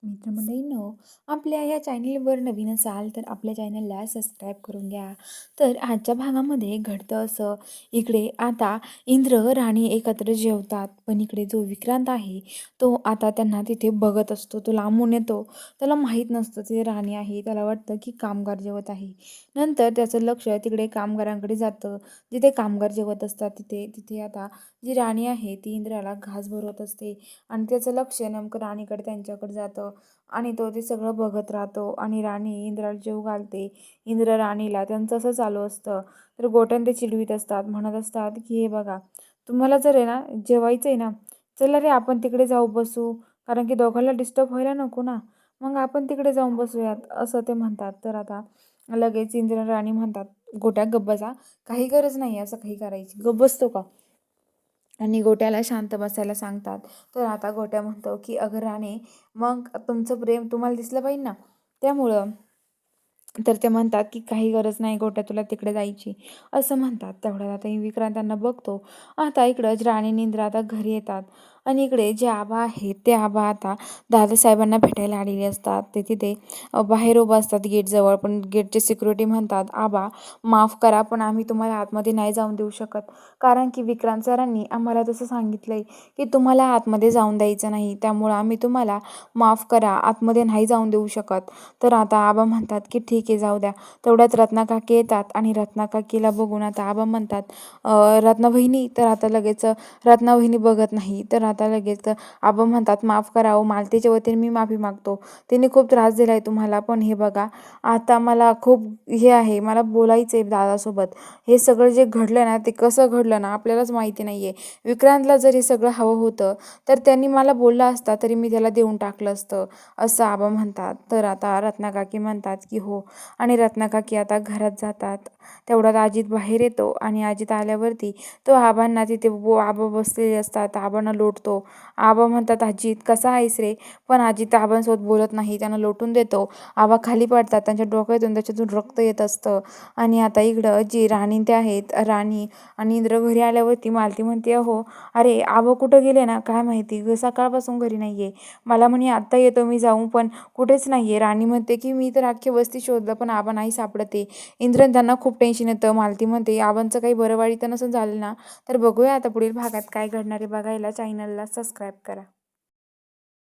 मित्रमंडळींनो, आपल्या या चॅनलवर नवीन असाल तर आपल्या चॅनलला सबस्क्राईब करून घ्या. तर आजच्या भागामध्ये घडतं असं, इकडे आता इंद्र राणी एकत्र जेवतात, पण इकडे जो विक्रांत आहे तो आता त्यांना तिथे बघत असतो. तो लांबून येतो, त्याला माहीत नसतं ते राणी आहे. त्याला वाटतं की कामगार जेवत आहे. नंतर त्याचं लक्ष तिकडे कामगारांकडे जातं, जिथे कामगार जेवत असतात तिथे तिथे आता जी राणी आहे ती इंद्राला घास भरवत असते आणि त्याचं लक्ष नेमकं राणीकडे त्यांच्याकडे जातं आणि तो ते सगळं बघत राहतो आणि राणी इंद्राला जेवू घालते. इंद्र राणीला त्यांचं असं चालू असतं. तर गोट्यान ते चिडवीत असतात, म्हणत असतात की हे बघा, तुम्हाला जर आहे ना जेवायचं आहे ना, चला रे आपण तिकडे जाऊ बसू, कारण की दोघांना डिस्टर्ब व्हायला नको ना, मग आपण तिकडे जाऊन बसूयात असं ते म्हणतात. तर आता लगेच इंद्र राणी म्हणतात, गोट्या गप्प बसा, काही गरज नाही असं काही करायची, गप्प बसतो का. आणि गोट्याला शांत बसायला सांगतात. तर आता गोट्या म्हणतो की अगं राणे, मग तुमचं प्रेम तुम्हाला दिसलं पाहिजे ना, त्यामुळं तर ते म्हणतात की काही गरज नाही गोट्या तुला तिकडे जायची असं म्हणतात. तेवढ्यात आता विक्रांतांना बघतो. आता इकडं राणी आणि इंद्र आता घरी येतात आणि इकडे जे आबा आहेत ते आबा आता दादासाहेबांना भेटायला आलेले असतात. ते तिथे बाहेर उभं असतात गेटजवळ, पण गेटचे सिक्युरिटी म्हणतात, आबा माफ करा पण आम्ही तुम्हाला आतमध्ये नाही जाऊन देऊ शकत, कारण की विक्रांत सरांनी आम्हाला तसं सांगितलंय की तुम्हाला आतमध्ये जाऊन द्यायचं नाही, त्यामुळं आम्ही तुम्हाला माफ करा, आतमध्ये नाही जाऊन देऊ शकत. तर आता आबा म्हणतात की ठीक आहे जाऊ द्या. तेवढ्यात रत्नाकाकी येतात आणि रत्नाकाकीला बघून आता आबा म्हणतात, रत्नावहिनी. तर आता लगेच रत्नावहिनी बघत नाही. तर आता लगेच आबा म्हणतात, माफ करा हो, मालतीच्या वतीने मी माफी मागतो, तिने खूप त्रास दिला आहे तुम्हाला, पण हे बघा आता मला खूप हे आहे, मला बोलायचं आहे दादासोबत. हे सगळं जे घडलं ना ते कसं घडलं ना आपल्यालाच माहिती नाही आहे. विक्रांतला जर हे सगळं हवं होतं तर त्यांनी मला बोलला असता तरी मी त्याला देऊन टाकलं असतं असं आबा म्हणतात. तर आता रत्नाकाकी म्हणतात की हो, आणि रत्नाकाकी आता घरात जातात. तेवढ्यात अजित बाहेर येतो आणि अजित आल्यावरती तो आबांना तिथे आबा बसलेले असतात, आबांना लोटतो. आबा म्हणतात, अजित कसा आहेस रे, पण अजित आबांसोबत बोलत नाही, त्यांना लोटून देतो. आबा खाली पडतात, त्यांच्या डोक्यातून त्याच्यातून रक्त येत असतं. आणि आता इकडं जी राणी ते आहेत, राणी आणि इंद्र घरी आल्यावरती मालती म्हणते, हो अरे आबा कुठं गेले ना काय माहिती, सकाळपासून घरी नाही आहे, मला म्हणे आत्ता येतो मी जाऊन, पण कुठेच नाही आहे. राणी म्हणते की मी तर अख्खी वस्ती शोधलं पण आबा नाही सापडत आहे. इंद्रन त्यांना खूप टेन्शन येतं. मालती म्हणते, आबांचं काही बरं वाईट तर नसं झालं ना. तर बघूया आता पुढील भागात काय घडणार आहे. बघायला चॅनलला सबस्क्राईब करा.